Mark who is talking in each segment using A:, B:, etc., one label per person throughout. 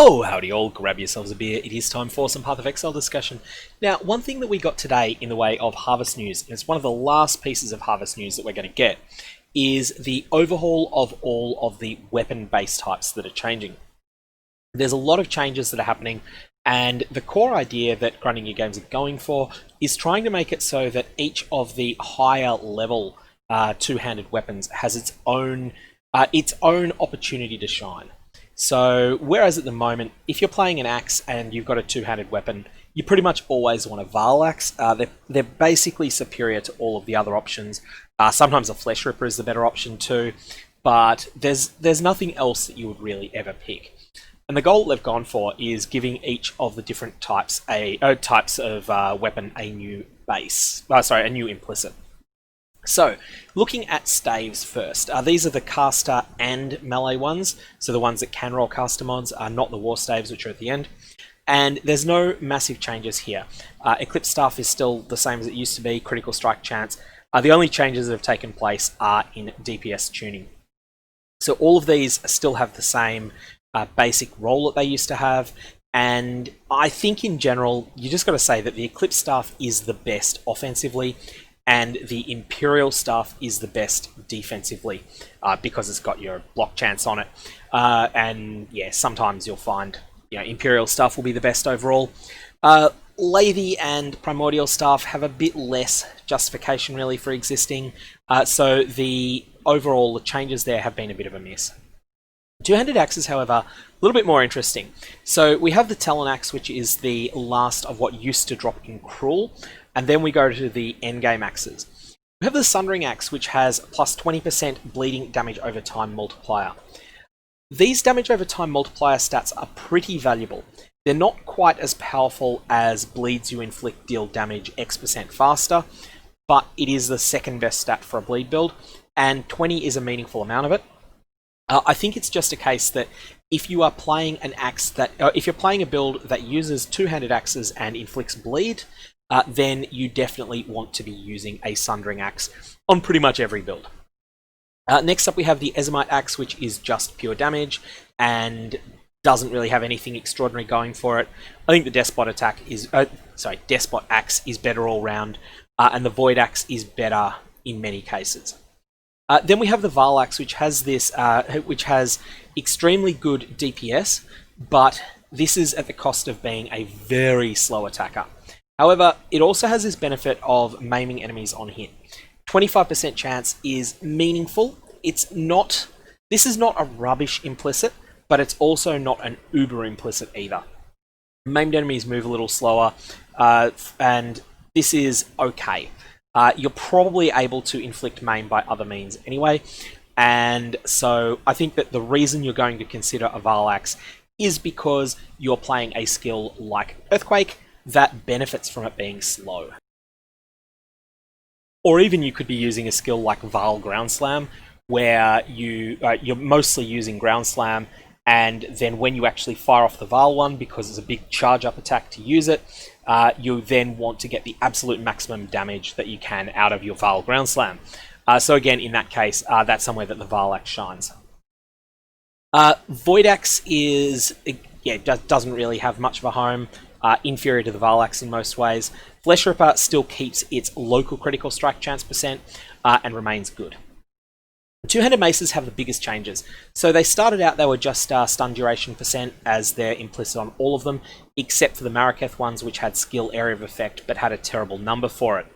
A: Oh, howdy all, grab yourselves a beer, it is time for some Path of Exile discussion. Now, one thing that we got today in the way of Harvest News, and it's one of the last pieces of Harvest News that we're going to get, is the overhaul of all of the weapon base types that are changing. There's a lot of changes that are happening, and the core idea that Grinding Gear Games are going for is trying to make it so that each of the higher level two-handed weapons has its own opportunity to shine. So, whereas at the moment, if you're playing an axe and you've got a two-handed weapon, you pretty much always want a Varl axe. They're basically superior to all of the other options. Sometimes a Flesh Ripper is the better option too, but there's nothing else that you would really ever pick. And the goal they've gone for is giving each of the different types of weapon a new base. A new implicit. So, looking at staves first, these are the caster and melee ones, so the ones that can roll caster mods, are not the war staves which are at the end. And there's no massive changes here. Eclipse Staff is still the same as it used to be, critical strike chance. The only changes that have taken place are in DPS tuning. So all of these still have the same basic role that they used to have, and I think in general, you just got to say that the Eclipse Staff is the best offensively, and the Imperial Staff is the best defensively because it's got your block chance on it. And yeah, sometimes you'll find Imperial Staff will be the best overall. Lathy and Primordial Staff have a bit less justification really for existing, so the overall changes there have been a bit of a miss. Two-handed axes, however, a little bit more interesting. So we have the Talon Axe, which is the last of what used to drop in Cruel, and then we go to the endgame axes. We have the Sundering Axe, which has plus 20% bleeding damage over time multiplier. These damage over time multiplier stats are pretty valuable. They're not quite as powerful as bleeds you inflict deal damage X% faster, but it is the second best stat for a bleed build, and 20 is a meaningful amount of it. I think it's just a case that if you are playing if you're playing a build that uses two-handed axes and inflicts bleed, then you definitely want to be using a Sundering Axe on pretty much every build. Next up we have the Ezomite Axe, which is just pure damage and doesn't really have anything extraordinary going for it. I think the Despot Axe is better all round, and the Void Axe is better in many cases. Then we have the Varl Axe, which has extremely good DPS, but this is at the cost of being a very slow attacker. However, it also has this benefit of maiming enemies on hit. 25% chance is meaningful. This is not a rubbish implicit, but it's also not an uber implicit either. Maimed enemies move a little slower, and this is okay. You're probably able to inflict maim by other means anyway, and so I think that the reason you're going to consider a Varl Axe is because you're playing a skill like Earthquake that benefits from it being slow. Or even you could be using a skill like Varl Ground Slam, where you're mostly using Ground Slam, and then when you actually fire off the Varl one, because it's a big charge-up attack to use it, you then want to get the absolute maximum damage that you can out of your Varl Ground Slam. So again, in that case, that's somewhere that the Varl Axe shines. Void Axe doesn't really have much of a home, inferior to the Varl Axe in most ways. Flesh Ripper still keeps its local critical strike chance percent, and remains good. Two-handed maces have the biggest changes. So they started out, they were just stun duration percent as they're implicit on all of them, except for the Maraketh ones, which had skill area of effect, but had a terrible number for it.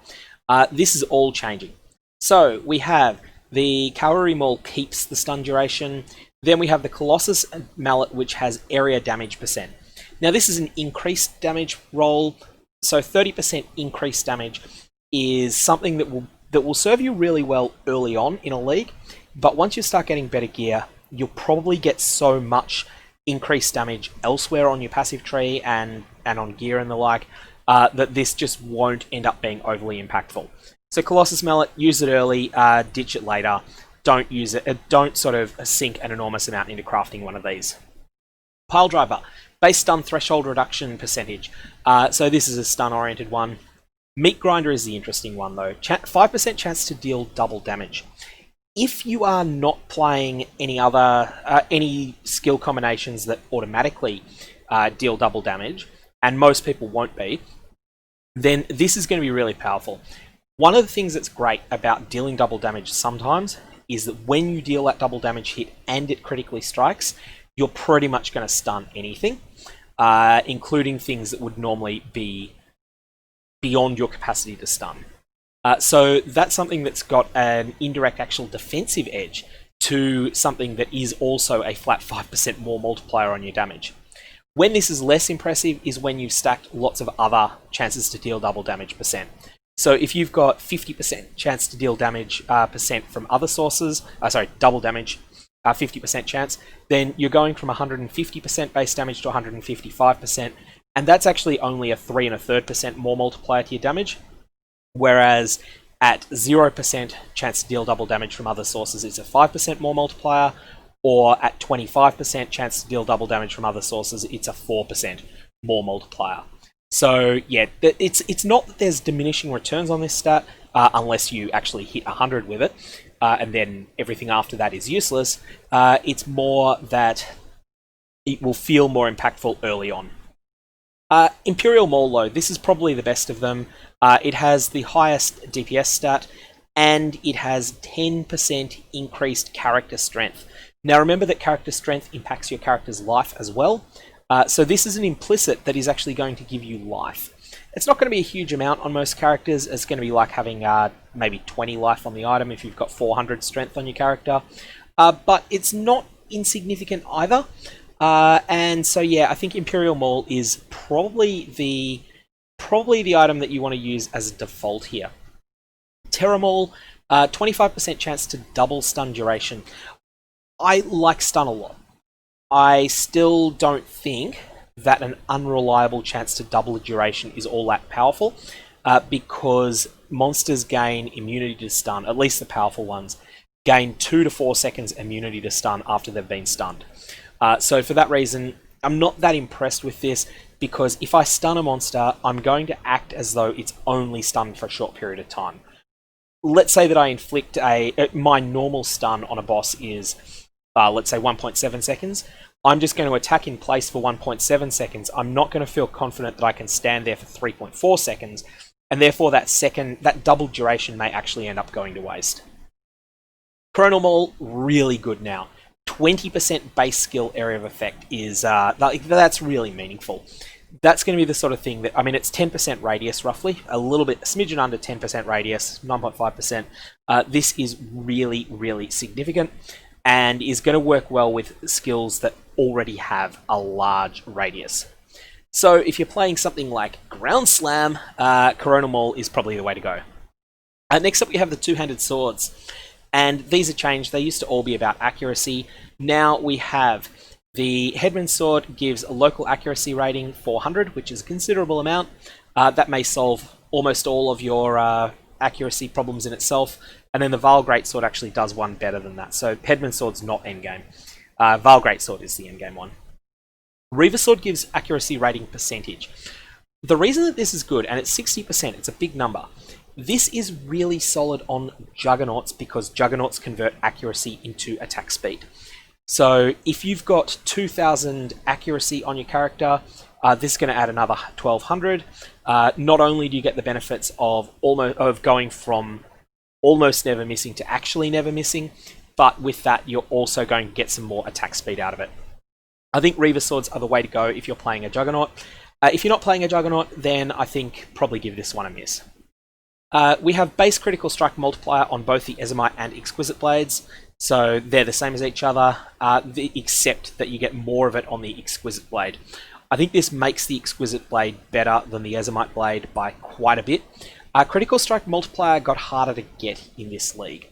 A: This is all changing. So we have the Cavalry Maul keeps the stun duration. Then we have the Colossus Mallet, which has area damage percent. Now this is an increased damage roll, so 30% increased damage is something that will serve you really well early on in a league, but once you start getting better gear, you'll probably get so much increased damage elsewhere on your passive tree and on gear and the like, that this just won't end up being overly impactful. So Colossus Mallet, use it early, ditch it later. Don't use it. Don't sort of sink an enormous amount into crafting one of these. Pile Driver, base stun threshold reduction percentage. So this is a stun-oriented one. Meat Grinder is the interesting one though. 5% chance to deal double damage. If you are not playing any skill combinations that automatically deal double damage, and most people won't be, then this is going to be really powerful. One of the things that's great about dealing double damage sometimes is that when you deal that double damage hit and it critically strikes, you're pretty much going to stun anything, including things that would normally be beyond your capacity to stun. So that's something that's got an indirect actual defensive edge to something that is also a flat 5% more multiplier on your damage. When this is less impressive is when you've stacked lots of other chances to deal double damage percent. So if you've got 50% chance to deal damage percent from other sources, double damage, 50% chance, then you're going from 150% base damage to 155%, and that's actually only a 3 1/3% more multiplier to your damage. Whereas at 0% chance to deal double damage from other sources, it's a 5% more multiplier, or at 25% chance to deal double damage from other sources, it's a 4% more multiplier. So yeah, it's not that there's diminishing returns on this stat, unless you actually hit 100 with it, and then everything after that is useless. It's more that it will feel more impactful early on. Imperial Maul, though, this is probably the best of them. It has the highest DPS stat, and it has 10% increased character strength. Now remember that character strength impacts your character's life as well, so this is an implicit that is actually going to give you life. It's not going to be a huge amount on most characters. It's going to be like having maybe 20 life on the item if you've got 400 strength on your character, but it's not insignificant either. And so yeah, I think Imperial Maul is probably the item that you want to use as a default here. Terra Maul, 25% chance to double stun duration. I like stun a lot. I still don't think that an unreliable chance to double the duration is all that powerful, because monsters gain immunity to stun, at least the powerful ones, gain 2 to 4 seconds immunity to stun after they've been stunned. So for that reason, I'm not that impressed with this, because if I stun a monster, I'm going to act as though it's only stunned for a short period of time. Let's say that I inflict my normal stun on a boss is, let's say 1.7 seconds. I'm just going to attack in place for 1.7 seconds. I'm not going to feel confident that I can stand there for 3.4 seconds, and therefore that double duration may actually end up going to waste. Coronal Maul, really good now. 20% base skill area of effect is that's really meaningful. That's going to be the sort of thing that, I mean, it's 10% radius roughly, a smidgen under 10% radius, 9.5%. This is really, really significant, and is going to work well with skills that already have a large radius. So if you're playing something like Ground Slam, Coronal Maul is probably the way to go. Next up we have the two-handed swords. And these are changed. They used to all be about accuracy. Now we have the Headman's Sword gives a local accuracy rating 400, which is a considerable amount. That may solve almost all of your accuracy problems in itself. And then the Vile Greatsword actually does one better than that. So Headman's Sword's not endgame. Vile Greatsword is the endgame one. Reaver Sword gives accuracy rating percentage. The reason that this is good, and it's 60%, it's a big number. This is really solid on Juggernauts because Juggernauts convert accuracy into attack speed. So if you've got 2000 accuracy on your character, this is going to add another 1200. Not only do you get the benefits of going from almost never missing to actually never missing, but with that you're also going to get some more attack speed out of it. I think Reaver Swords are the way to go if you're playing a Juggernaut. If you're not playing a Juggernaut, then I think probably give this one a miss. We have base critical strike multiplier on both the Ezomite and Exquisite Blades, so they're the same as each other, except that you get more of it on the Exquisite Blade. I think this makes the Exquisite Blade better than the Ezomite Blade by quite a bit. Critical strike multiplier got harder to get in this league,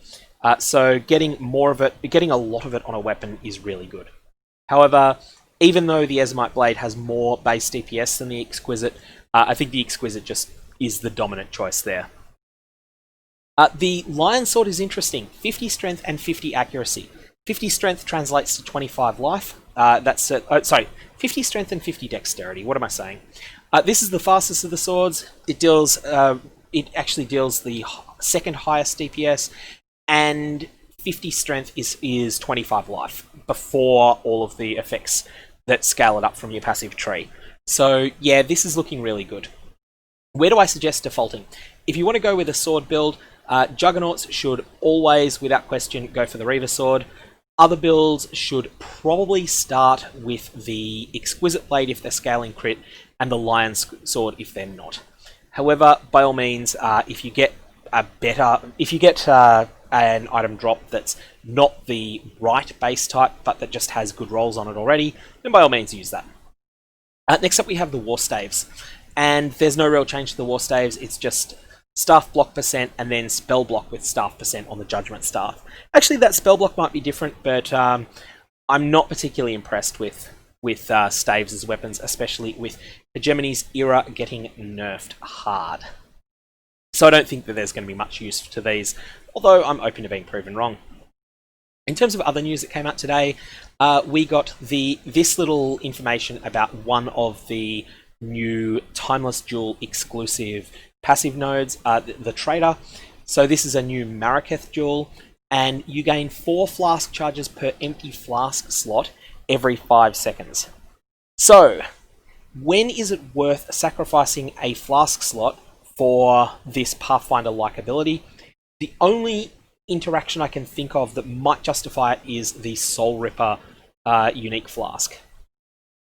A: so getting a lot of it on a weapon is really good. However, even though the Ezomite Blade has more base DPS than the Exquisite, I think the Exquisite just is the dominant choice there. The Lion Sword is interesting. 50 strength and 50 accuracy. 50 strength translates to 25 life. 50 strength and 50 dexterity. What am I saying? This is the fastest of the swords. It actually deals the second highest DPS, and 50 strength is 25 life before all of the effects that scale it up from your passive tree. So yeah, this is looking really good. Where do I suggest defaulting? If you want to go with a sword build, Juggernauts should always, without question, go for the Reaver Sword. Other builds should probably start with the Exquisite Blade if they're scaling crit, and the Lion's Sword if they're not. However, by all means, if you get an item drop that's not the right base type, but that just has good rolls on it already, then by all means use that. Next up we have the War Staves, and there's no real change to the War Staves, it's just staff block percent and then spell block with staff percent on the Judgment Staff. Actually, that spell block might be different, but I'm not particularly impressed with staves as weapons, especially with Hegemony's era getting nerfed hard. So I don't think that there's going to be much use to these, although I'm open to being proven wrong. In terms of other news that came out today, we got this little information about one of the new Timeless Jewel exclusive passive nodes, the Trader. So this is a new Maraketh Jewel, and you gain 4 flask charges per empty flask slot every 5 seconds. So, when is it worth sacrificing a flask slot for this Pathfinder-like ability? The only interaction I can think of that might justify it is the Soul Ripper unique flask.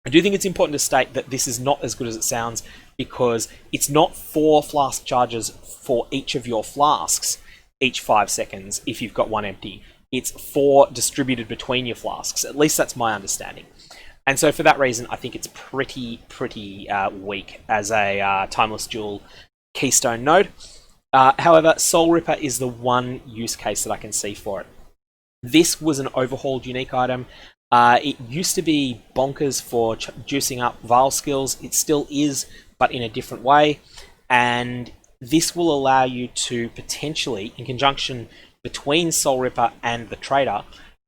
A: I do think it's important to state that this is not as good as it sounds, because it's not 4 flask charges for each of your flasks each 5 seconds if you've got 1 empty. It's 4 distributed between your flasks. At least that's my understanding. And so for that reason, I think it's pretty weak as a Timeless Jewel keystone node. However, Soul Ripper is the one use case that I can see for it. This was an overhauled unique item. It used to be bonkers for juicing up Vile skills. It still is, but in a different way. And this will allow you to potentially, in conjunction between Soul Ripper and the Trader,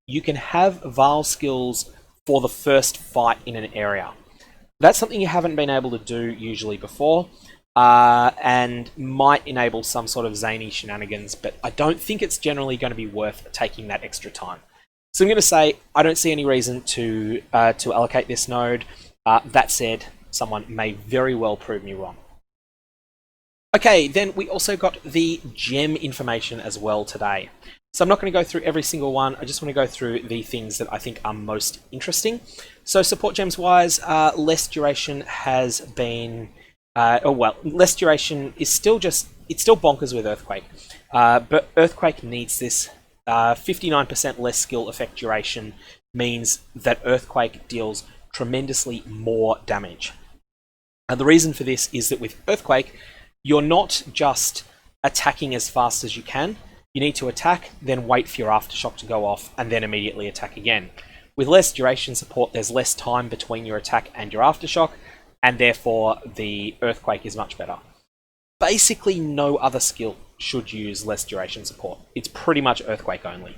A: you can have Vile skills for the first fight in an area. That's something you haven't been able to do usually before, and might enable some sort of zany shenanigans, but I don't think it's generally going to be worth taking that extra time. So I'm going to say I don't see any reason to allocate this node. That said, someone may very well prove me wrong. Okay, then we also got the gem information as well today. So I'm not going to go through every single one. I just want to go through the things that I think are most interesting. So support gems wise, less duration has been, less duration is still it's still bonkers with Earthquake. But Earthquake needs this. 59% less skill effect duration means that Earthquake deals tremendously more damage. And the reason for this is that with Earthquake, you're not just attacking as fast as you can. You need to attack, then wait for your aftershock to go off, and then immediately attack again. With less duration support, there's less time between your attack and your aftershock, and therefore the Earthquake is much better. Basically, no other skill should use less duration support. It's pretty much Earthquake only.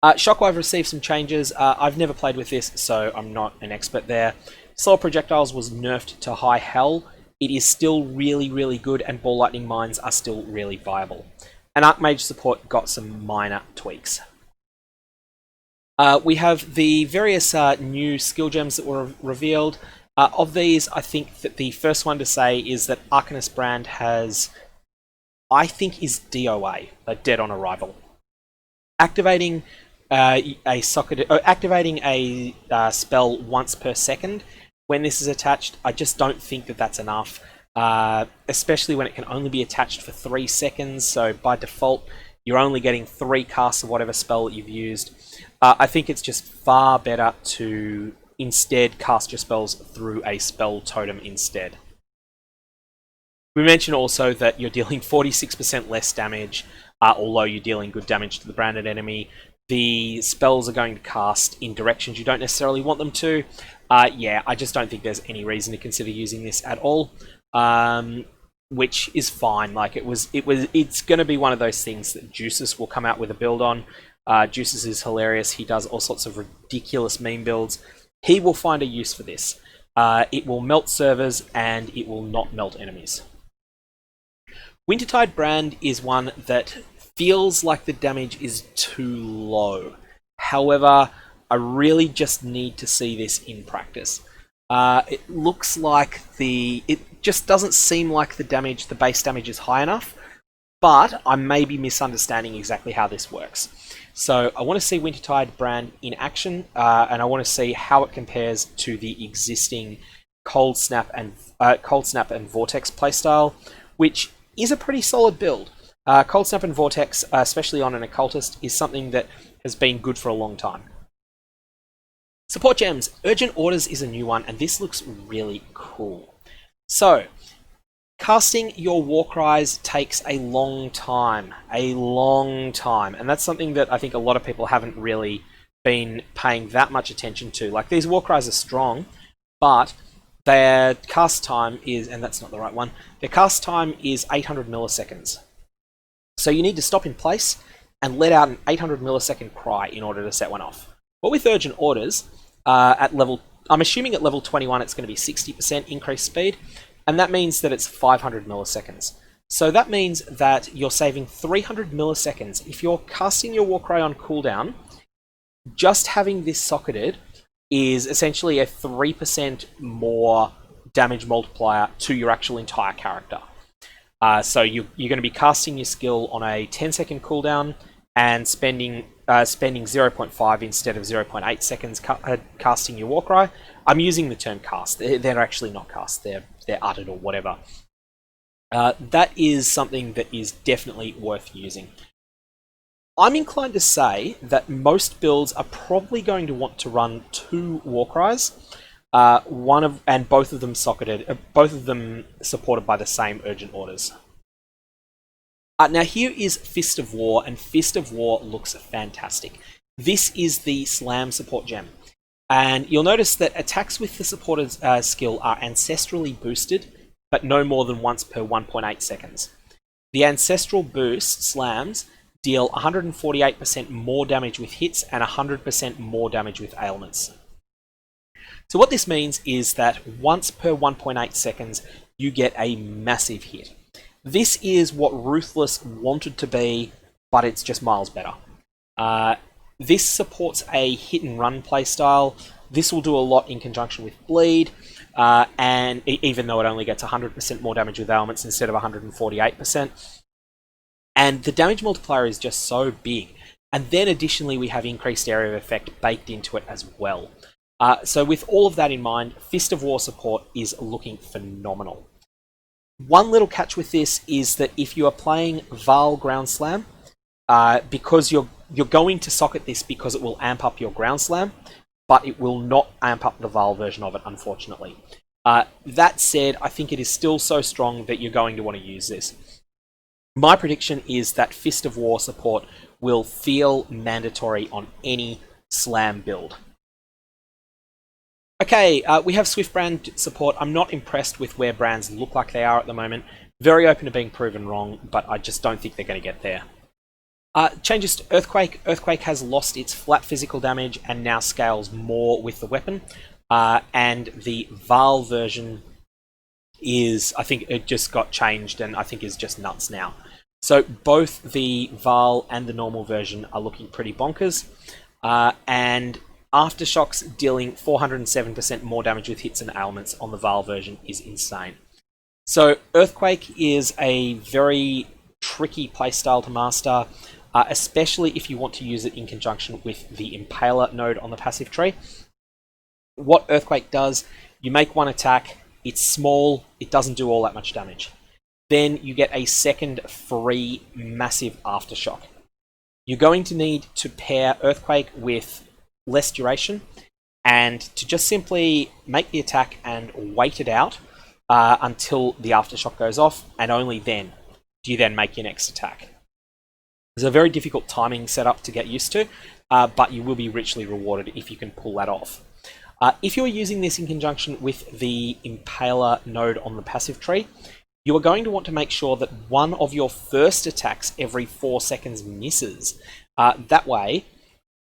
A: Shockwave received some changes. I've never played with this, so I'm not an expert there. Slow Projectiles was nerfed to high hell. It is still really good, and Ball Lightning Mines are still really viable. And Archmage support got some minor tweaks. We have the various new skill gems that were revealed. Of these, I think that the first one to say is that Arcanist Brand has, I think, is DOA, like dead on arrival. Activating a spell once per second when this is attached, I just don't think that that's enough. Especially when it can only be attached for 3 seconds, so by default you're only getting 3 casts of whatever spell that you've used. I think it's just far better to instead cast your spells through a spell totem instead. We mentioned also that you're dealing 46% less damage, although you're dealing good damage to the branded enemy. The spells are going to cast in directions you don't necessarily want them to. Yeah, I just don't think there's any reason to consider using this at all. Which is fine. Like it's going to be one of those things that Juices will come out with a build on. Juices is hilarious. He does all sorts of ridiculous meme builds. He will find a use for this. It will melt servers and it will not melt enemies. Wintertide Brand is one that feels like the damage is too low. However, I really just need to see this in practice. It looks like it just doesn't seem like the base damage is high enough, but I may be misunderstanding exactly how this works. So I want to see Wintertide Brand in action, and I want to see how it compares to the existing Cold Snap and Vortex playstyle, which is a pretty solid build. Cold Snap and Vortex, especially on an Occultist, is something that has been good for a long time. Support gems. Urgent Orders is a new one, and this looks really cool. So, casting your War-cries takes a long time, and that's something that I think a lot of people haven't really been paying that much attention to. Like, these War-cries are strong, but their cast time is, and that's not the right one, their cast time is 800 milliseconds. So you need to stop in place and let out an 800 millisecond cry in order to set one off. But with Urgent Orders, I'm assuming at level 21 it's going to be 60% increased speed, and that means that it's 500 milliseconds. So that means that you're saving 300 milliseconds. If you're casting your War-cry on cooldown, just having this socketed is essentially a 3% more damage multiplier to your actual entire character. So you're going to be casting your skill on a 10-second cooldown and spending 0.5 instead of 0.8 seconds casting your War-cry. I'm using the term cast. They're actually not cast. They're uttered or whatever. That is something that is definitely worth using. I'm inclined to say that most builds are probably going to want to run 2 War-cries, and both of them supported by the same Urgent Orders. Now here is Fist of War, and Fist of War looks fantastic. This is the Slam support gem, and you'll notice that attacks with the supporter's skill are ancestrally boosted, but no more than once per 1.8 seconds. The ancestral boost slams deal 148% more damage with hits and 100% more damage with ailments. So what this means is that once per 1.8 seconds, you get a massive hit. This is what Ruthless wanted to be, but it's just miles better. This supports a hit and run playstyle. This will do a lot in conjunction with Bleed, and even though it only gets 100% more damage with ailments instead of 148%. And the damage multiplier is just so big. And then additionally, we have increased area of effect baked into it as well. So with all of that in mind, Fist of War support is looking phenomenal. One little catch with this is that if you are playing Vaal Ground Slam, because you're going to socket this because it will amp up your Ground Slam, but it will not amp up the Vaal version of it, unfortunately. That said, I think it is still so strong that you're going to want to use this. My prediction is that Fist of War support will feel mandatory on any Slam build. Okay, we have Swift Brand support. I'm not impressed with where brands look like they are at the moment. Very open to being proven wrong, but I just don't think they're going to get there. Changes to Earthquake. Earthquake has lost its flat physical damage and now scales more with the weapon. And the Vaal version is, I think it just got changed and I think is just nuts now. So both the Vaal and the normal version are looking pretty bonkers. And Aftershocks dealing 407% more damage with hits and ailments on the Vaal version is insane. So Earthquake is a very tricky playstyle to master, especially if you want to use it in conjunction with the Impaler node on the passive tree. What Earthquake does, you make one attack, it's small, it doesn't do all that much damage. Then you get a second free massive Aftershock. You're going to need to pair Earthquake with less duration and to just simply make the attack and wait it out until the Aftershock goes off, and only then do you then make your next attack. It's a very difficult timing setup to get used to, but you will be richly rewarded if you can pull that off. If you're using this in conjunction with the Impaler node on the passive tree, you are going to want to make sure that one of your first attacks every 4 seconds misses. That way,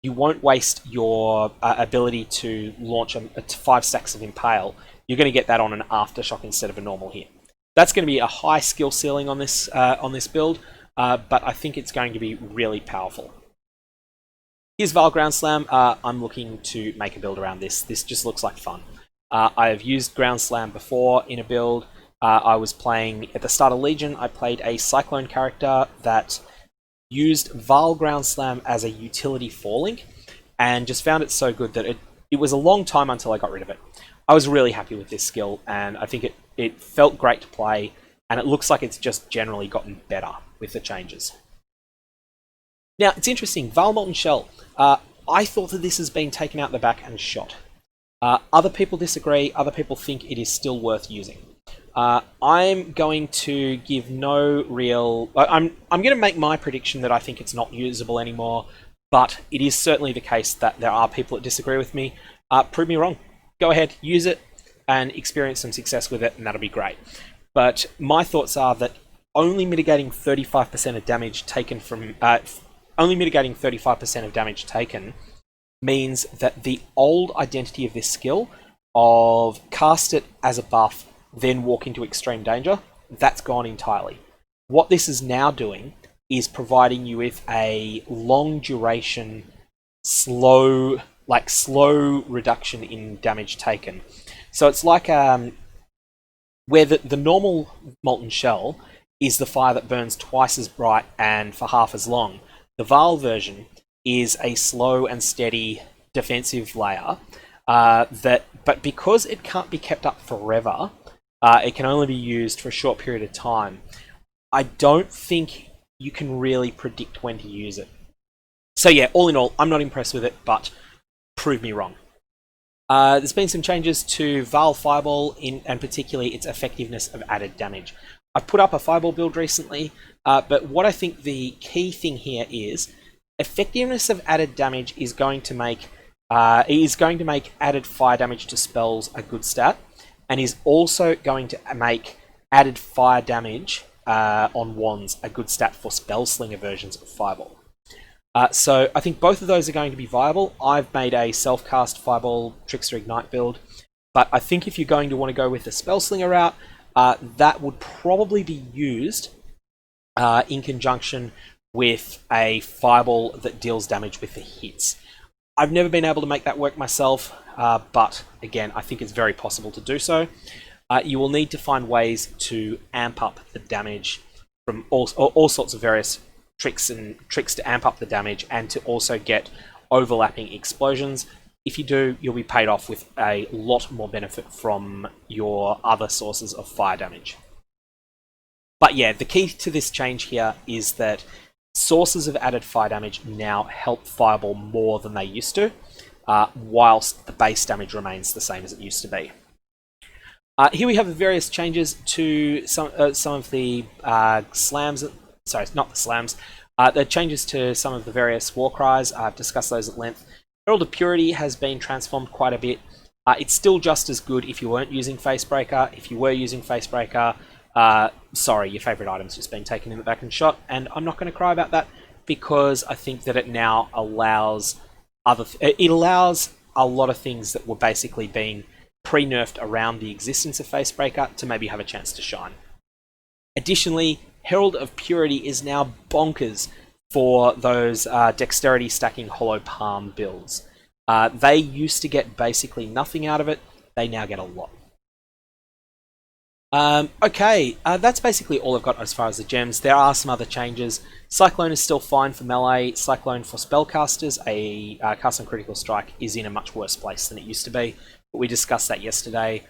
A: you won't waste your ability to launch 5 stacks of Impale. You're going to get that on an Aftershock instead of a normal hit. That's going to be a high skill ceiling on this build, but I think it's going to be really powerful. Here's Vile Ground Slam. I'm looking to make a build around this. This just looks like fun. I have used Ground Slam before in a build. I was playing, at the start of Legion, I played a Cyclone character that used Vile Ground Slam as a utility falling, and just found it so good that it was a long time until I got rid of it. I was really happy with this skill, and I think it felt great to play, and it looks like it's just generally gotten better with the changes. Now, it's interesting, Vile Molten Shell. I thought that this has been taken out the back and shot. Other people disagree, other people think it is still worth using. I'm going to give no real... I'm going to make my prediction that I think it's not usable anymore, but it is certainly the case that there are people that disagree with me. Prove me wrong. Go ahead, use it, and experience some success with it, and that'll be great. But my thoughts are that only mitigating 35% of damage taken from... only mitigating 35% of damage taken means that the old identity of this skill of cast it as a buff, then walk into extreme danger, that's gone entirely. What this is now doing is providing you with a long duration, slow reduction in damage taken. So it's like where the normal Molten Shell is the fire that burns twice as bright and for half as long. The Vile version is a slow and steady defensive layer but because it can't be kept up forever, it can only be used for a short period of time. I don't think you can really predict when to use it. So yeah, all in all, I'm not impressed with it, but prove me wrong. There's been some changes to Vile Fireball, and particularly its effectiveness of added damage. I've put up a Fireball build recently, but what I think the key thing here is effectiveness of added damage is going to make added fire damage to spells a good stat, and is also going to make added fire damage on wands a good stat for Spellslinger versions of Fireball. So I think both of those are going to be viable. I've made a self-cast Fireball Trickster Ignite build, but I think if you're going to want to go with the Spellslinger route, that would probably be used in conjunction with a Fireball that deals damage with the hits. I've never been able to make that work myself, but again, I think it's very possible to do so. You will need to find ways to amp up the damage from all sorts of various tricks to amp up the damage, and to also get overlapping explosions. If you do, you'll be paid off with a lot more benefit from your other sources of fire damage. But yeah, the key to this change here is that sources of added fire damage now help Fireball more than they used to, whilst the base damage remains the same as it used to be. Here we have the various changes to some of the slams. Sorry, not the slams. The changes to some of the various War-cries. I've discussed those at length. Herald of Purity has been transformed quite a bit. It's still just as good if you weren't using Facebreaker. If you were using Facebreaker, sorry, your favourite item's just been taken in the back and shot, and I'm not going to cry about that, because I think that it now allows it allows a lot of things that were basically being pre-nerfed around the existence of Facebreaker to maybe have a chance to shine. Additionally, Herald of Purity is now bonkers for those dexterity stacking Hollow Palm builds. They used to get basically nothing out of it, they now get a lot. Okay, that's basically all I've got as far as the gems. There are some other changes. Cyclone is still fine for melee. Cyclone for spellcasters, a cast on critical strike, is in a much worse place than it used to be, but we discussed that yesterday.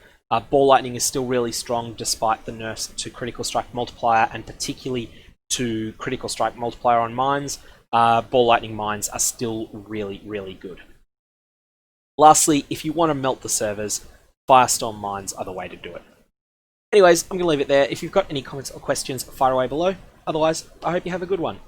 A: Ball Lightning is still really strong despite the nerfs to critical strike multiplier, and particularly to critical strike multiplier on mines. Ball Lightning mines are still really, really good. Lastly, if you want to melt the servers, Firestorm mines are the way to do it. Anyways, I'm going to leave it there. If you've got any comments or questions, fire away below. Otherwise, I hope you have a good one.